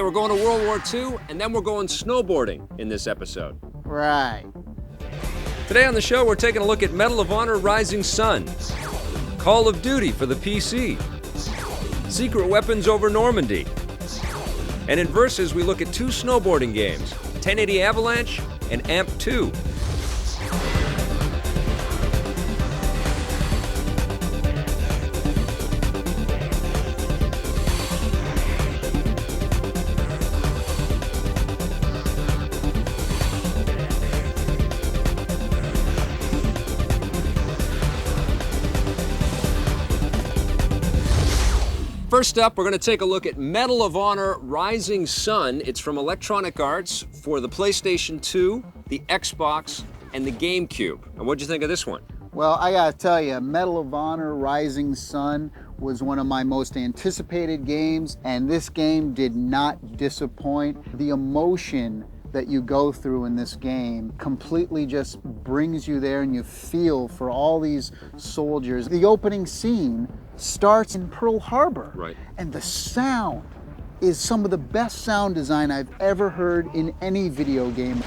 we're going to World War II, and then we're going snowboarding in this episode. Right. Today on the show, we're taking a look at Medal of Honor Rising Sun, Call of Duty for the PC, Secret Weapons over Normandy, and in Versus, we look at two snowboarding games, 1080 Avalanche and AMP2. First up, we're going to take a look at Medal of Honor Rising Sun. It's from Electronic Arts for the PlayStation 2, the Xbox, and the GameCube. And what'd you think of this one? Well, I gotta tell you, Medal of Honor Rising Sun was one of my most anticipated games, and this game did not disappoint. The emotion that you go through in this game completely just brings you there, and you feel for all these soldiers. The opening scene starts in Pearl Harbor, right? And the sound is some of the best sound design I've ever heard in any video game.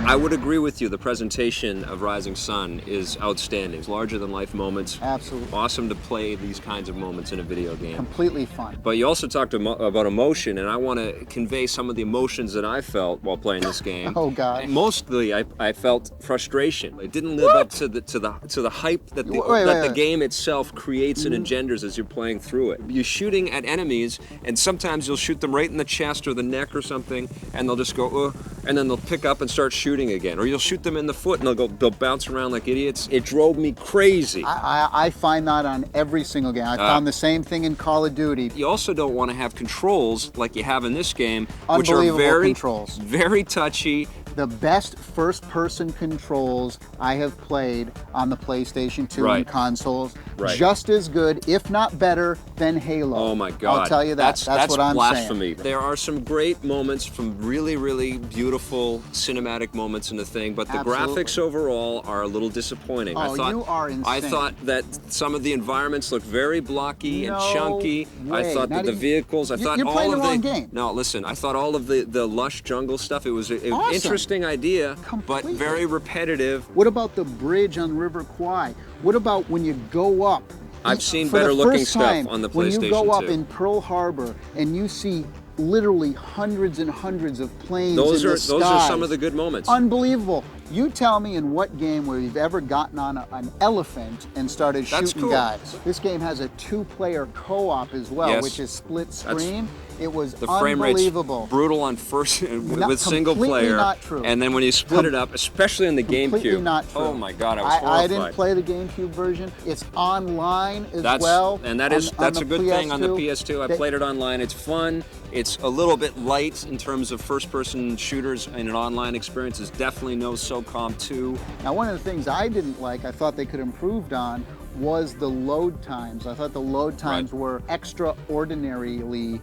I would agree with you. The presentation of Rising Sun is outstanding. It's larger than life moments. Absolutely. Awesome to play these kinds of moments in a video game. Completely fun. But you also talked about emotion, and I want to convey some of the emotions that I felt while playing this game. Oh God. Mostly, I felt frustration. It didn't live up to the hype that the game itself creates and engenders as you're playing through it. You're shooting at enemies, and sometimes you'll shoot them right in the chest or the neck or something, and they'll just go, and then they'll pick up and start shooting again. Or you'll shoot them in the foot, and they'll bounce around like idiots. It drove me crazy. I find that on every single game. I found the same thing in Call of Duty. You also don't want to have controls like you have in this game, which are controls. very touchy. The best first-person controls I have played on the PlayStation 2 and consoles. Right. Just as good, if not better, than Halo. Oh my God. I'll tell you that. That's what I'm blasphemy. saying. There are some great moments from really, really beautiful cinematic moments in the thing, but the graphics overall are a little disappointing. You are insane. I thought that some of the environments looked very blocky and chunky. Way. I thought that the vehicles, You're playing the wrong game. No, listen, I thought all of the lush jungle stuff, it was an Awesome. interesting idea, but very repetitive. What about the bridge on River Kwai? What about when you go up? I've seen better looking stuff on the PlayStation 2. When you go up in Pearl Harbor and you see literally hundreds and hundreds of planes in the skies. Those are some of the good moments. Unbelievable. You tell me in what game where you've ever gotten on an elephant and started shooting guys. This game has a two-player co-op as well, which is split screen. It was the frame unbelievable. Rate's brutal on first with single player, not true. And then when you split it up, especially in the GameCube. Not true. Oh my God, I was horrified. I didn't play the GameCube version. It's online as well. And that's a good thing on the PS2. I played it online. It's fun. It's a little bit light in terms of first-person shooters in an online experience. There's definitely no SOCOM 2. Now, one of the things I didn't like, I thought they could have improved on, was the load times. I thought the load times were extraordinarily,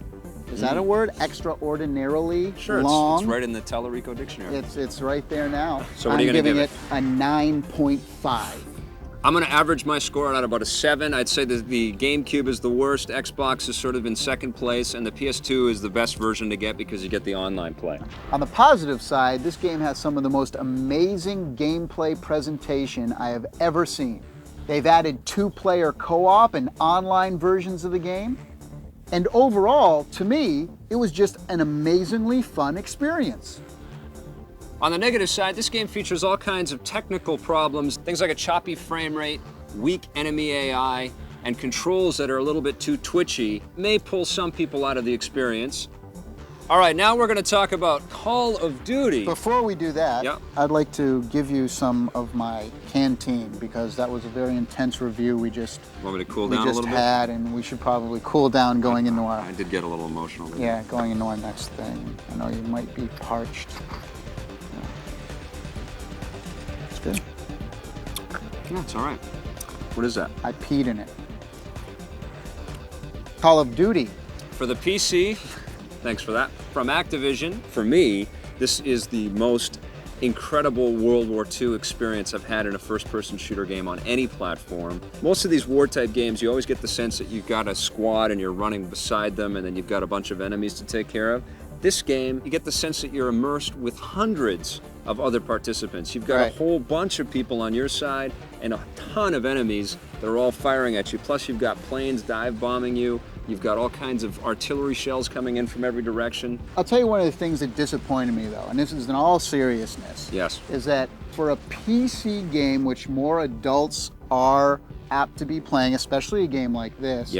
is that a word? Extraordinarily long. It's right in the Telerico dictionary. It's right there now. So what are you going to give it? I'm giving it a 9.5. I'm going to average my score at about a 7. I'd say that the GameCube is the worst, Xbox is sort of in second place, and the PS2 is the best version to get because you get the online play. On the positive side, this game has some of the most amazing gameplay presentation I have ever seen. They've added two-player co-op and online versions of the game. And overall, to me, it was just an amazingly fun experience. On the negative side, this game features all kinds of technical problems, things like a choppy frame rate, weak enemy AI, and controls that are a little bit too twitchy. May pull some people out of the experience. All right, now we're going to talk about Call of Duty. Before we do that, I'd like to give you some of my canteen because that was a very intense review we just Want me to cool down a little bit? had, and we should probably cool down going into our... I did get a little emotional. Yeah, going into our next thing. I know you might be parched. It's good. Yeah, it's all right. What is that? I peed in it. Call of Duty. For the PC, thanks for that. From Activision, for me, this is the most incredible World War II experience I've had in a first-person shooter game on any platform. Most of these war-type games, you always get the sense that you've got a squad and you're running beside them and then you've got a bunch of enemies to take care of. This game, you get the sense that you're immersed with hundreds of other participants. You've got a whole bunch of people on your side and a ton of enemies that are all firing at you. Plus you've got planes dive bombing you. You've got all kinds of artillery shells coming in from every direction. I'll tell you one of the things that disappointed me though, and this is in all seriousness, is that for a PC game, which more adults are apt to be playing, especially a game like this,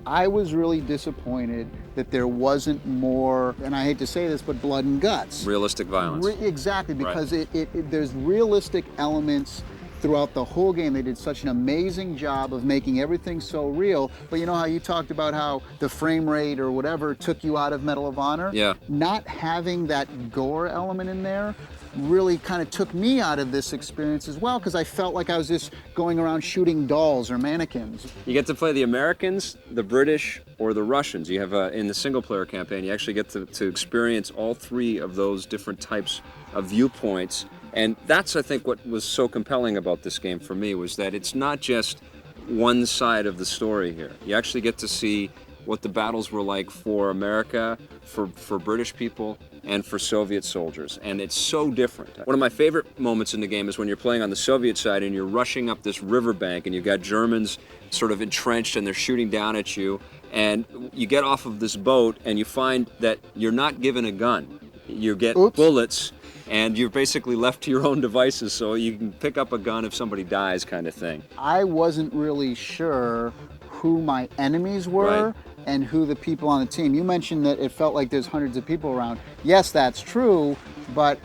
I was really disappointed that there wasn't more, and I hate to say this, but blood and guts. Realistic violence. Exactly, because there's realistic elements throughout the whole game. They did such an amazing job of making everything so real. But you know how you talked about how the frame rate or whatever took you out of Medal of Honor? Yeah. Not having that gore element in there really kind of took me out of this experience as well, because I felt like I was just going around shooting dolls or mannequins. You get to play the Americans, the British, or the Russians. You have, in the single-player campaign, you actually get to experience all three of those different types of viewpoints. And that's, I think, what was so compelling about this game for me, was that it's not just one side of the story here. You actually get to see what the battles were like for America, for British people, and for Soviet soldiers. And it's so different. One of my favorite moments in the game is when you're playing on the Soviet side and you're rushing up this riverbank and you've got Germans sort of entrenched and they're shooting down at you. And you get off of this boat and you find that you're not given a gun. You get bullets, and you're basically left to your own devices, so you can pick up a gun if somebody dies, kind of thing. I wasn't really sure who my enemies were and who the people on the team. You mentioned that it felt like there's hundreds of people around. Yes, that's true, but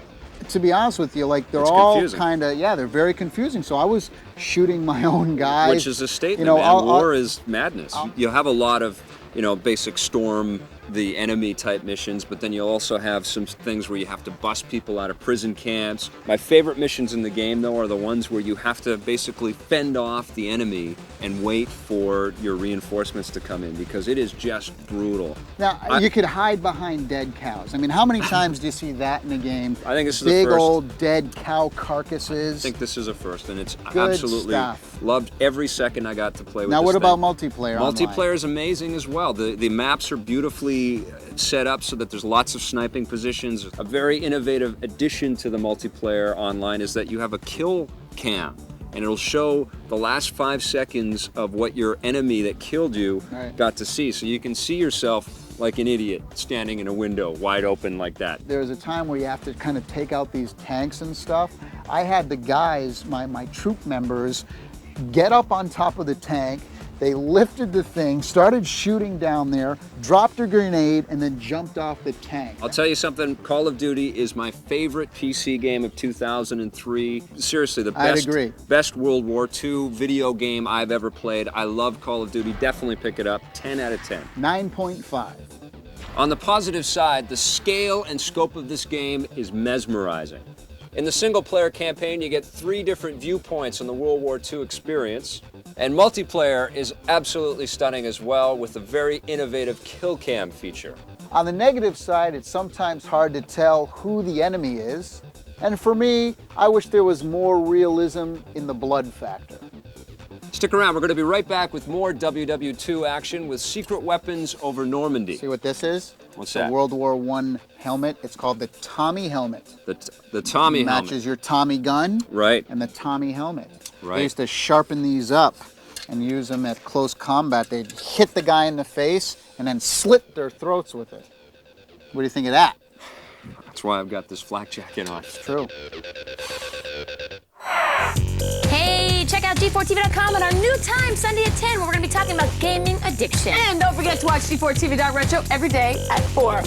to be honest with you, like, they're all kind of, they're very confusing. So I was shooting my own guys. Which is a statement, man. War is madness. You'll have a lot of, basic storm, the enemy type missions, but then you'll also have some things where you have to bust people out of prison camps. My favorite missions in the game, though, are the ones where you have to basically fend off the enemy and wait for your reinforcements to come in, because it is just brutal. Now, you could hide behind dead cows. I mean, how many times do you see that in a game? I think this is big the first. Old dead cow carcasses. I think this is a first, and it's good absolutely stuff. Loved every second I got to play with Now, this what thing. about multiplayer? Multiplayer is amazing as well. The maps are beautifully set up so that there's lots of sniping positions. A very innovative addition to the multiplayer online is that you have a kill cam, and it'll show the last 5 seconds of what your enemy that killed you got to see. So you can see yourself like an idiot standing in a window wide open like that. There's a time where you have to kind of take out these tanks and stuff. I had the guys, my troop members, get up on top of the tank. They lifted the thing, started shooting down there, dropped a grenade, and then jumped off the tank. I'll tell you something, Call of Duty is my favorite PC game of 2003. Seriously, the best World War II video game I've ever played. I love Call of Duty. Definitely pick it up. 10 out of 10. 9.5. On the positive side, the scale and scope of this game is mesmerizing. In the single-player campaign, you get 3 different viewpoints on the World War II experience. And multiplayer is absolutely stunning as well, with a very innovative kill cam feature. On the negative side, it's sometimes hard to tell who the enemy is. And for me, I wish there was more realism in the blood factor. Stick around, we're going to be right back with more WW2 action with secret weapons over Normandy. See what this is? What's that? The World War I helmet. It's called the Tommy helmet. The Tommy helmet. Matches your Tommy gun. Right. And the Tommy helmet. Right. They used to sharpen these up and use them at close combat. They'd hit the guy in the face and then slit their throats with it. What do you think of that? That's why I've got this flak jacket on. It's true. Hey, check out G4TV.com on our new time, Sunday at 10, where we're going to be talking about gaming addiction. And don't forget to watch G4TV.retro every day at 4.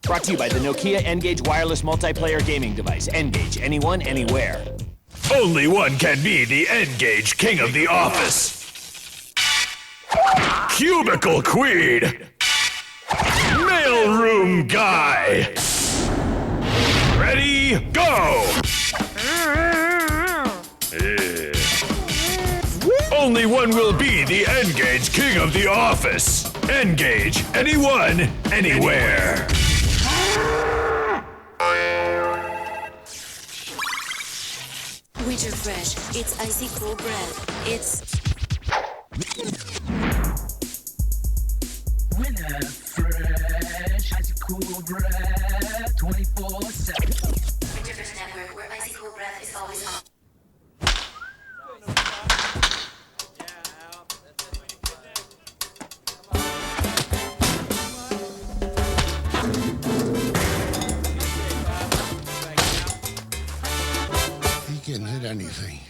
Brought to you by the Nokia N-Gage wireless multiplayer gaming device. N-Gage, anyone, anywhere. Only one can be the N-Gage king of the office. Cubicle queen. Mailroom guy. Ready, go! Only one will be the N-Gage king of the office. Engage anyone, anywhere. Winter Fresh, it's icy cold bread. It's Winter Fresh, icy cool bread, 24/7. Winter Fresh Network, where icy cold breath is always on. He can hit anything.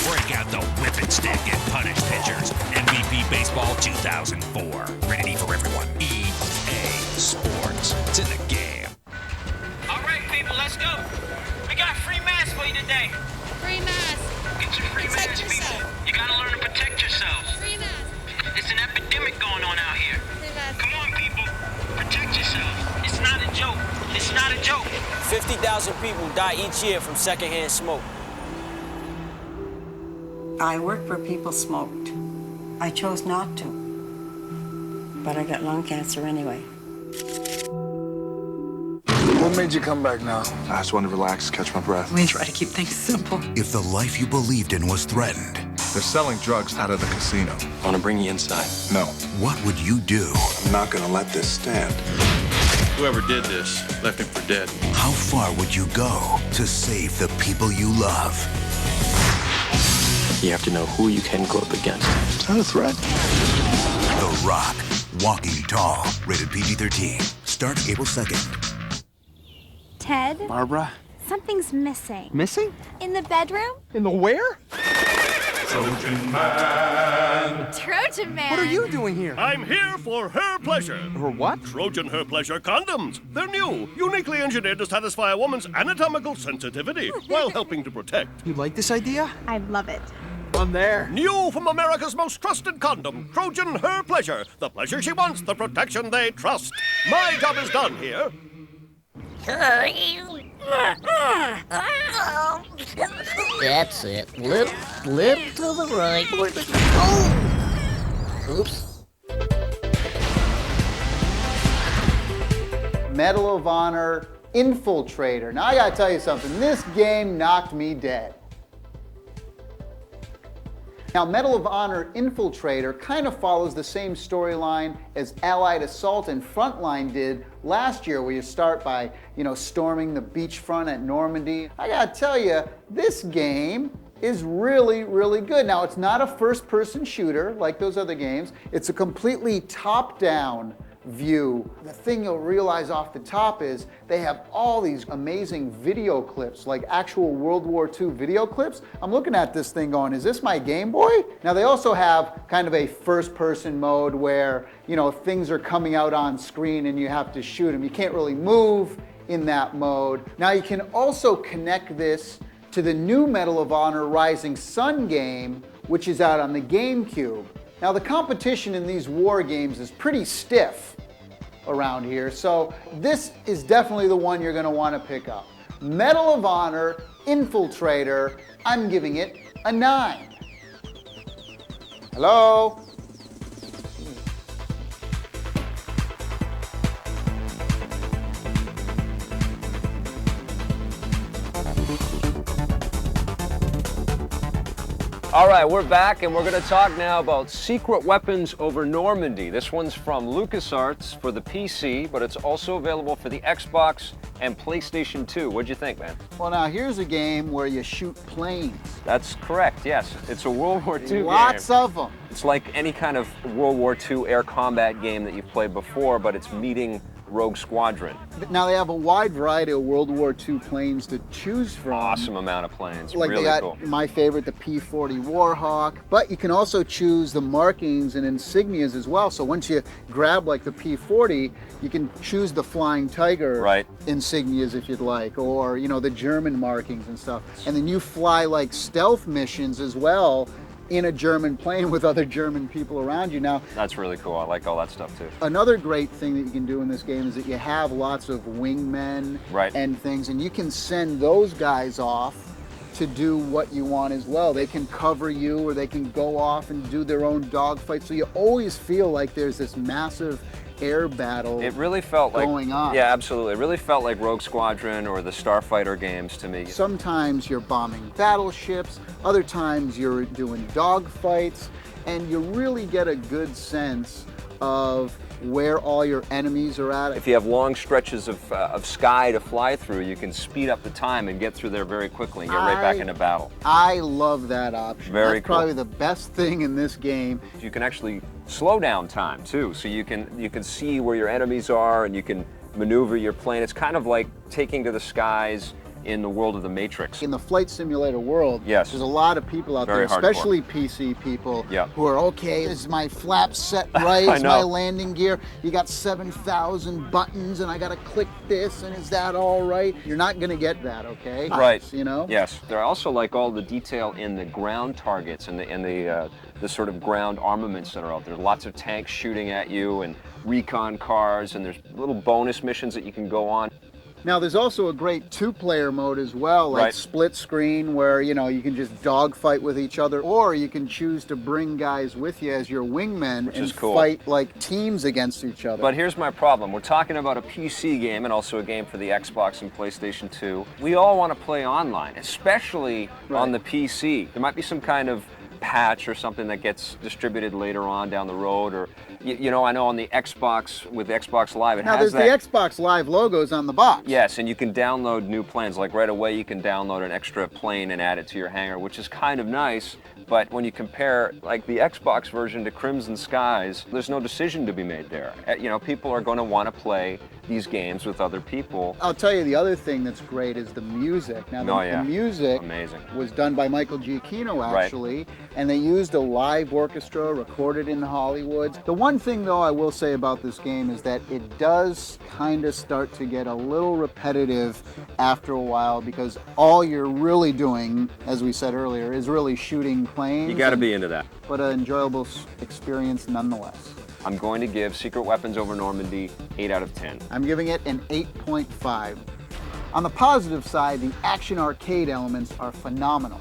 Break out the whipping stick and punish pitchers. MVP Baseball 2004. Ready for everyone. EA Sports. It's in the game. All right, people, let's go. We got free masks for you today. Free mask. Get your free masks, people. You gotta learn to protect yourselves. Free mask. It's an epidemic going on out here. Free mask. Come on, people. Protect yourselves. It's not a joke. It's not a joke. 50,000 people die each year from secondhand smoke. I worked where people smoked. I chose not to, but I got lung cancer anyway. What made you come back now? I just wanted to relax, catch my breath. We try to keep things simple. If the life you believed in was threatened, They're selling drugs out of the casino. I want to bring you inside. No, what would you do? I'm not gonna let this stand. Whoever did this left him for dead. How far would you go to save the people you love? You have to know who you can go up against. Is that a threat? The Rock, Walking Tall, rated PG-13. Starts April 2nd. Ted? Barbara? Something's missing. Missing? In the bedroom? In the where? Trojan Man. Trojan Man! What are you doing here? I'm here for her pleasure. For what? Trojan Her Pleasure condoms. They're new, uniquely engineered to satisfy a woman's anatomical sensitivity while helping to protect. You like this idea? I love it. I'm there. New from America's most trusted condom, Trojan Her Pleasure. The pleasure she wants, the protection they trust. My job is done here. That's it. Lip to the right. Oops. Medal of Honor Infiltrator. Now I gotta tell you something, this game knocked me dead. Now, Medal of Honor Infiltrator kind of follows the same storyline as Allied Assault and Frontline did last year, where you start by, storming the beachfront at Normandy. I gotta tell you, this game is really, really good. Now, it's not a first-person shooter like those other games. It's a completely top-down view. The thing you'll realize off the top is they have all these amazing video clips, like actual World War II video clips. I'm looking at this thing going, is this my Game Boy? Now they also have kind of a first-person mode where, things are coming out on screen and you have to shoot them. You can't really move in that mode. Now you can also connect this to the new Medal of Honor Rising Sun game, which is out on the GameCube. Now the competition in these war games is pretty stiff around here, so this is definitely the one you're gonna wanna pick up. Medal of Honor Infiltrator, I'm giving it a 9. Hello? All right, we're back, and we're going to talk now about Secret Weapons over Normandy. This one's from LucasArts for the PC, but it's also available for the Xbox and PlayStation 2. What'd you think, man? Well, now here's a game where you shoot planes. That's correct, yes. It's a World War II game. Lots of them. It's like any kind of World War II air combat game that you've played before, but it's meeting Rogue Squadron. Now they have a wide variety of World War II planes to choose from. Awesome amount of planes, like really they got cool. My favorite, the P-40 Warhawk, but you can also choose the markings and insignias as well. So once you grab like the P-40, you can choose the Flying Tiger insignias if you'd like, or the German markings and stuff. And then you fly like stealth missions as well in a German plane with other German people around you. Now, that's really cool. I like all that stuff too. Another great thing that you can do in this game is that you have lots of wingmen and things, and you can send those guys off to do what you want as well. They can cover you, or they can go off and do their own dogfight. So you always feel like there's this massive air battle. It really felt going on. Yeah, absolutely. It really felt like Rogue Squadron or the Starfighter games to me. Sometimes you're bombing battleships, other times you're doing dogfights, and you really get a good sense of where all your enemies are at. If you have long stretches of sky to fly through, you can speed up the time and get through there very quickly and get right back into battle. I love that option. Very That's cool. probably the best thing in this game. You can actually slow down time too, so you can see where your enemies are and you can maneuver your plane. It's kind of like taking to the skies in the world of the Matrix. In the flight simulator world, yes, there's a lot of people out Very there, especially PC people, who are, okay, is my flap set right? Is my landing gear? You got 7,000 buttons and I gotta click this, and is that all right? You're not gonna get that, okay? Right. You know? Yes. There are also like all the detail in the ground targets and the sort of ground armaments that are out there. Lots of tanks shooting at you and recon cars, and there's little bonus missions that you can go on. Now there's also a great two-player mode as well, like split screen, where you can just dogfight with each other, or you can choose to bring guys with you as your wingmen and fight like teams against each other. But here's my problem. We're talking about a PC game and also a game for the Xbox and PlayStation 2. We all want to play online, especially on the PC. There might be some kind of patch or something that gets distributed later on down the road, or I know on the Xbox with Xbox Live it has that. Now there's the Xbox Live logos on the box. Yes, and you can download new planes. Like right away you can download an extra plane and add it to your hangar, which is kind of nice. But when you compare like the Xbox version to Crimson Skies, there's no decision to be made there. People are going to want to play these games with other people. I'll tell you, the other thing that's great is the music. Now the music was done by Michael Giacchino actually, and they used a live orchestra recorded in Hollywood. The one thing though I will say about this game is that it does kind of start to get a little repetitive after a while, because all you're really doing, as we said earlier, is really shooting planes. You got to be into that. But an enjoyable experience nonetheless. I'm going to give Secret Weapons over Normandy 8 out of 10. I'm giving it an 8.5. On the positive side, the action arcade elements are phenomenal.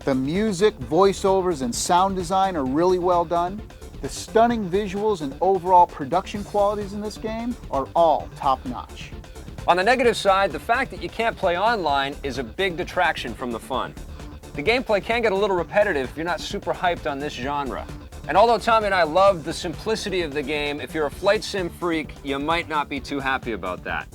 The music, voiceovers, and sound design are really well done. The stunning visuals and overall production qualities in this game are all top-notch. On the negative side, the fact that you can't play online is a big detraction from the fun. The gameplay can get a little repetitive if you're not super hyped on this genre. And although Tommy and I love the simplicity of the game, if you're a flight sim freak, you might not be too happy about that.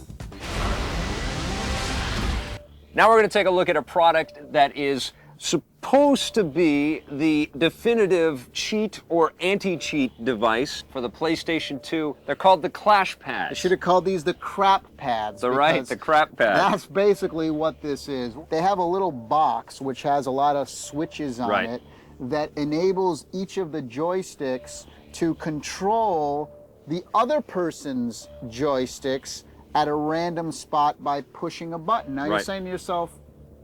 Now we're going to take a look at a product that is supposed to be the definitive cheat or anti-cheat device for the PlayStation 2. They're called the Clash Pads. I should have called these the crap pads. The crap pads. That's basically what this is. They have a little box which has a lot of switches on it that enables each of the joysticks to control the other person's joysticks at a random spot by pushing a button. Now you're saying to yourself,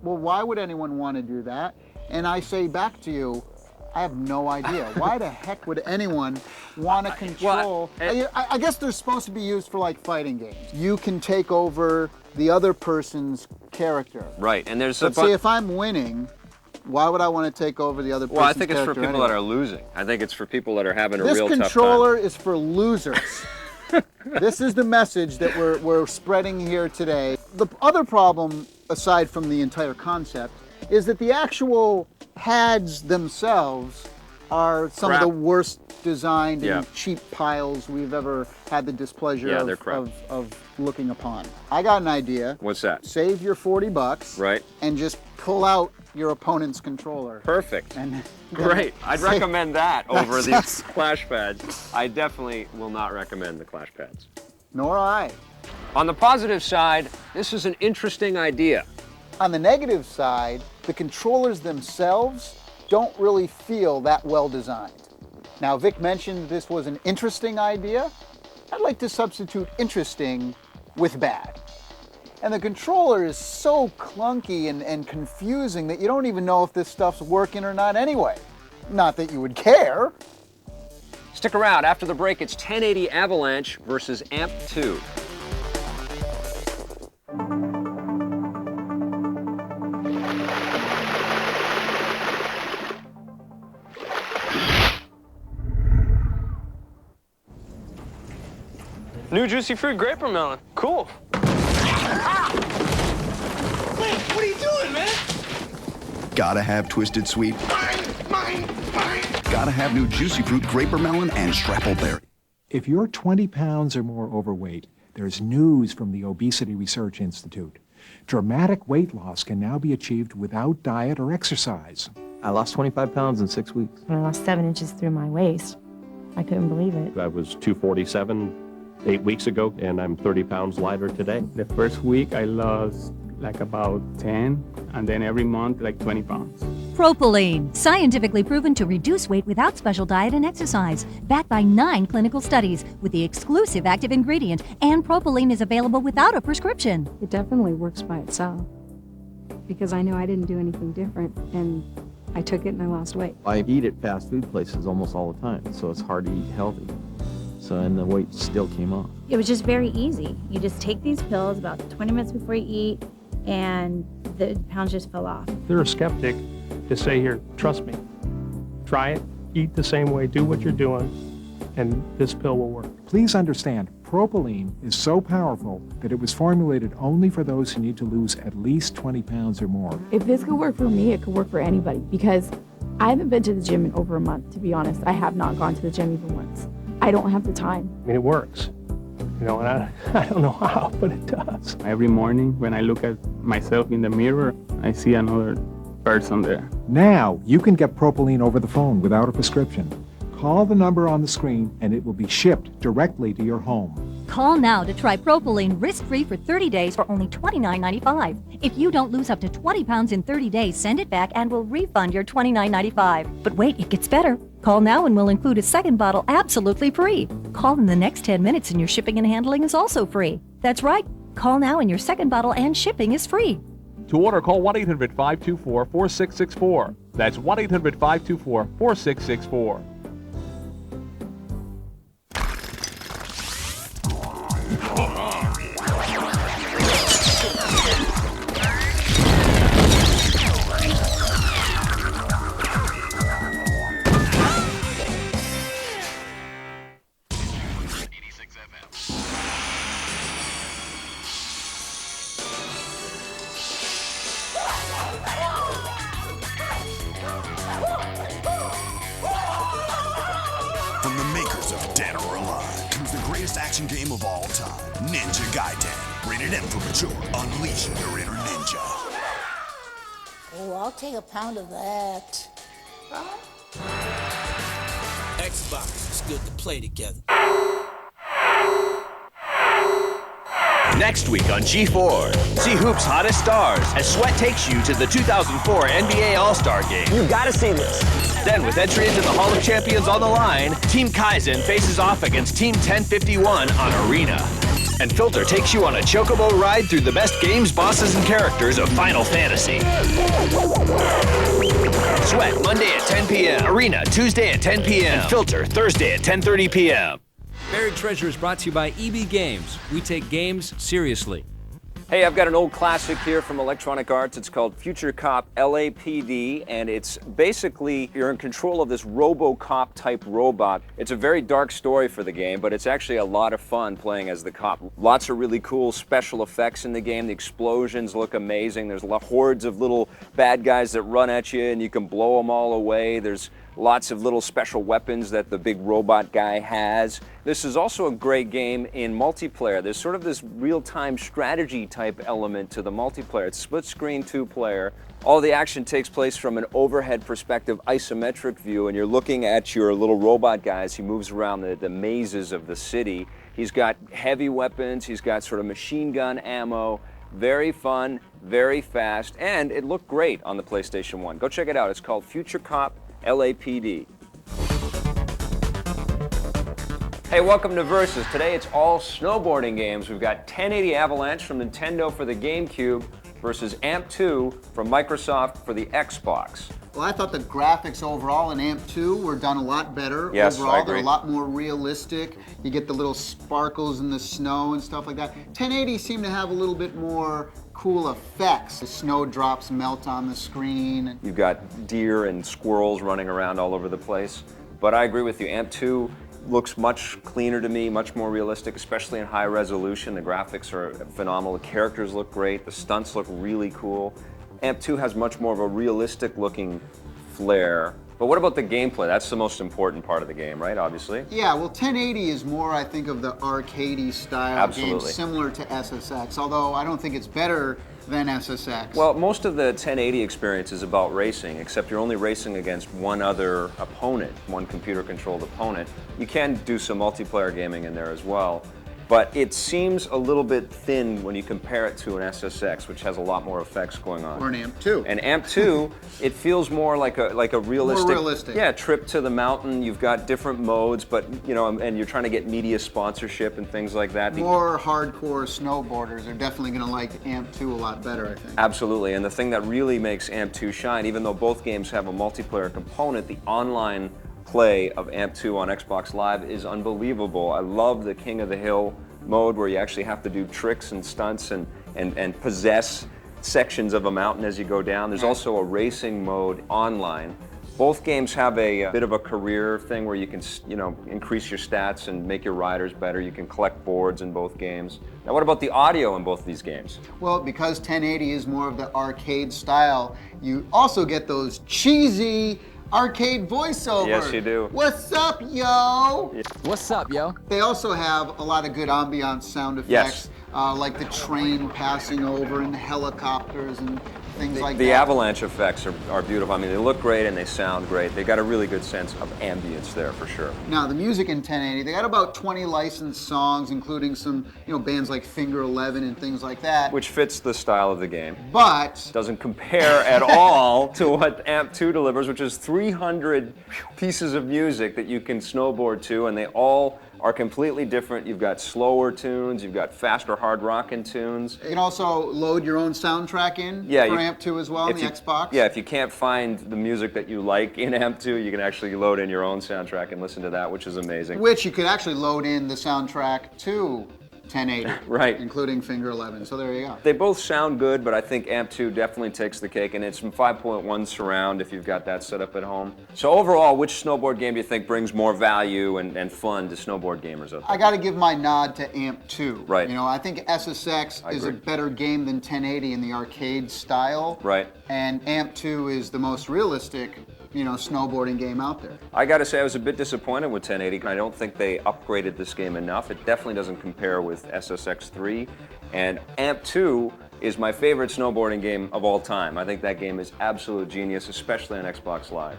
well, why would anyone want to do that? And I say back to you, I have no idea. Why the heck would anyone want to control? I guess they're supposed to be used for like fighting games. You can take over the other person's character. Right, and there's But see, if I'm winning, why would I want to take over the other person's character? Well, I think it's for people that are losing. I think it's for people that are having a real tough time. This controller is for losers. This is the message that we're spreading here today. The other problem, aside from the entire concept, is that the actual pads themselves are some of the worst designed and cheap piles we've ever had the displeasure of looking upon. I got an idea. What's that? Save your $40 and just pull out your opponent's controller. Perfect. And great. I'd recommend that over these Clash Pads. I definitely will not recommend the Clash Pads. Nor I. On the positive side, this is an interesting idea. On the negative side, the controllers themselves don't really feel that well designed. Now, Vic mentioned this was an interesting idea. I'd like to substitute interesting with bad. And the controller is so clunky and confusing that you don't even know if this stuff's working or not anyway. Not that you would care. Stick around. After the break, it's 1080 Avalanche versus AMP2. New juicy fruit grape melon. Cool. Ah! Man, what are you doing, man? Gotta have Twisted Sweet. Mine. Gotta have new Juicy Fruit, Grape Melon, and Strappleberry. If you're 20 pounds or more overweight, there's news from the Obesity Research Institute. Dramatic weight loss can now be achieved without diet or exercise. I lost 25 pounds in 6 weeks. When I lost 7 inches through my waist, I couldn't believe it. I was 247 8 weeks ago, and I'm 30 pounds lighter today. The first week I lost like about 10, and then every month like 20 pounds. Propylene, scientifically proven to reduce weight without special diet and exercise, backed by 9 clinical studies with the exclusive active ingredient, and propylene is available without a prescription. It definitely works by itself because I know I didn't do anything different, and I took it and I lost weight. I eat at fast food places almost all the time, so it's hard to eat healthy. And the weight still came off. It was just very easy. You just take these pills about 20 minutes before you eat, and the pounds just fell off. If you're a skeptic, just say, here, trust me. Try it, eat the same way, do what you're doing, and this pill will work. Please understand, propylene is so powerful that it was formulated only for those who need to lose at least 20 pounds or more. If this could work for me, it could work for anybody, because I haven't been to the gym in over a month, to be honest. I have not gone to the gym even once. I don't have the time. I mean, it works. You know, and I don't know how, but it does. Every morning when I look at myself in the mirror, I see another person there. Now you can get propylene over the phone without a prescription. Call the number on the screen and it will be shipped directly to your home. Call now to try propylene risk-free for 30 days for only $29.95. If you don't lose up to 20 pounds in 30 days, send it back and we'll refund your $29.95. But wait, it gets better. Call now and we'll include a second bottle absolutely free. Call in the next 10 minutes and your shipping and handling is also free. That's right. Call now and your second bottle and shipping is free. To order, call 1-800-524-4664. That's 1-800-524-4664. From the makers of Dead or Alive comes the greatest action game of all time, Ninja Gaiden. Rated M for mature. Unleashing your inner ninja. Oh, I'll take a pound of that. Xbox, it's good to play together. Next week on G4, see Hoop's hottest stars as Sweat takes you to the 2004 NBA All-Star Game. You gotta see this. Then, with entry into the Hall of Champions on the line, Team Kaizen faces off against Team 1051 on Arena. And Filter takes you on a chocobo ride through the best games, bosses, and characters of Final Fantasy. Sweat, Monday at 10 p.m. Arena, Tuesday at 10 p.m. And Filter, Thursday at 10:30 p.m. Buried Treasure is brought to you by EB Games. We take games seriously. Hey, I've got an old classic here from Electronic Arts. It's called Future Cop L.A.P.D. and it's basically you're in control of this RoboCop type robot. It's a very dark story for the game, but it's actually a lot of fun playing as the cop. Lots of really cool special effects in the game. The explosions look amazing. There's hordes of little bad guys that run at you and you can blow them all away. There's lots of little special weapons that the big robot guy has. This is also a great game in multiplayer. There's sort of this real-time strategy type element to the multiplayer. It's split-screen 2-player. All the action takes place from an overhead perspective isometric view, and you're looking at your little robot guy as he moves around the mazes of the city. He's got heavy weapons, he's got sort of machine gun ammo. Very fun, very fast, and it looked great on the PlayStation 1. Go check it out. It's called Future Cop L.A.P.D. Hey, welcome to Versus. Today it's all snowboarding games. We've got 1080 Avalanche from Nintendo for the GameCube versus AMP2 from Microsoft for the Xbox. Well, I thought the graphics overall in AMP2 were done a lot better. Yes, overall, I agree. They're a lot more realistic. You get the little sparkles in the snow and stuff like that. 1080 seemed to have a little bit more cool effects. The snowdrops melt on the screen. You've got deer and squirrels running around all over the place. But I agree with you, AMP2 looks much cleaner to me, much more realistic, especially in high resolution. The graphics are phenomenal, the characters look great, the stunts look really cool. AMP2 has much more of a realistic looking flair. But what about the gameplay? That's the most important part of the game, right, obviously? Yeah, well, 1080 is more, I think, of the arcadey style game, similar to SSX, although I don't think it's better than SSX. Well, most of the 1080 experience is about racing, except you're only racing against one other opponent, one computer-controlled opponent. You can do some multiplayer gaming in there as well. But it seems a little bit thin when you compare it to an SSX, which has a lot more effects going on. Or an AMP2. And AMP2, it feels more like a realistic, more realistic. Yeah, trip to the mountain. You've got different modes, but you know, and you're trying to get media sponsorship and things like that. More hardcore snowboarders are definitely going to like AMP2 a lot better, I think. Absolutely, and the thing that really makes AMP2 shine, even though both games have a multiplayer component, the online play of AMP2 on Xbox Live is unbelievable. I love the King of the Hill mode where you actually have to do tricks and stunts and possess sections of a mountain as you go down. There's also a racing mode online. Both games have a bit of a career thing where you can, you know, increase your stats and make your riders better. You can collect boards in both games. Now, what about the audio in both of these games? Well, because 1080 is more of the arcade style, you also get those cheesy arcade voiceover. Yes, you do. What's up, yo? Yeah. What's up, yo? They also have a lot of good ambiance sound effects, like the train passing over and the helicopters and things like that. The avalanche effects are beautiful. I mean, they look great and they sound great. They got a really good sense of ambience there for sure. Now, the music in 1080, they got about 20 licensed songs, including some, you know, bands like Finger 11 and things like that. Which fits the style of the game. But doesn't compare at all to what AMP2 delivers, which is 300 pieces of music that you can snowboard to, and they all are completely different. You've got slower tunes, you've got faster hard rockin' tunes. You can also load your own soundtrack in for AMP2 as well on the Xbox. Yeah, if you can't find the music that you like in AMP2, you can actually load in your own soundtrack and listen to that, which is amazing. Which you could actually load in the soundtrack to 1080, right, including Finger 11. So there you go. They both sound good, but I think AMP2 definitely takes the cake, and it's from 5.1 surround if you've got that set up at home. So overall, which snowboard game do you think brings more value and fun to snowboard gamers out there? I got to give my nod to AMP2. Right. You know, I think SSX is a better game than 1080 in the arcade style. Right. And AMP2 is the most realistic, you know, snowboarding game out there. I gotta say I was a bit disappointed with 1080. I don't think they upgraded this game enough. It definitely doesn't compare with SSX3. And AMP2 is my favorite snowboarding game of all time. I think that game is absolute genius, especially on Xbox Live.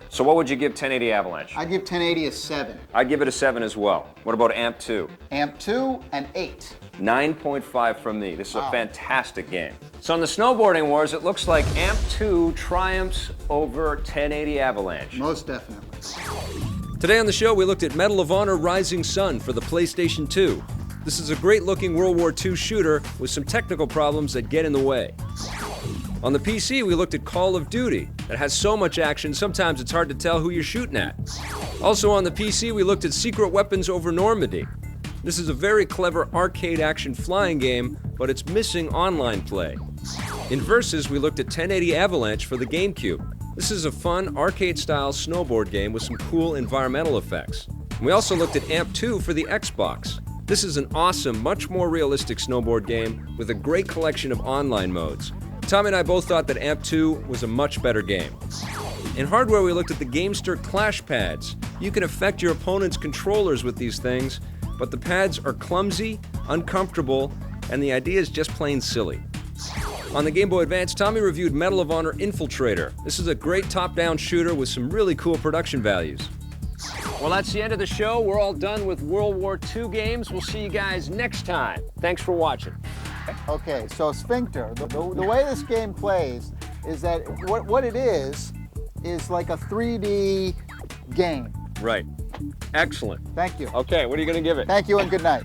So what would you give 1080 Avalanche? I'd give 1080 a 7. I'd give it a 7 as well. What about AMP2? AMP2, an 8. 9.5 from me. This is a fantastic game. So in the snowboarding wars, it looks like AMP2 triumphs over 1080 Avalanche. Most definitely. Today on the show, we looked at Medal of Honor Rising Sun for the PlayStation 2. This is a great-looking World War II shooter with some technical problems that get in the way. On the PC, we looked at Call of Duty. It has so much action, sometimes it's hard to tell who you're shooting at. Also on the PC, we looked at Secret Weapons over Normandy. This is a very clever arcade action flying game, but it's missing online play. In Versus, we looked at 1080 Avalanche for the GameCube. This is a fun arcade-style snowboard game with some cool environmental effects. And we also looked at AMP2 for the Xbox. This is an awesome, much more realistic snowboard game with a great collection of online modes. Tommy and I both thought that AMP2 was a much better game. In hardware, we looked at the Gamester Clash Pads. You can affect your opponent's controllers with these things, but the pads are clumsy, uncomfortable, and the idea is just plain silly. On the Game Boy Advance, Tommy reviewed Medal of Honor Infiltrator. This is a great top-down shooter with some really cool production values. Well, that's the end of the show. We're all done with World War II games. We'll see you guys next time. Thanks for watching. Okay, so Sphincter, the way this game plays is that what it is like a 3D game. Right. Excellent. Thank you. Okay, what are you going to give it? Thank you and good night.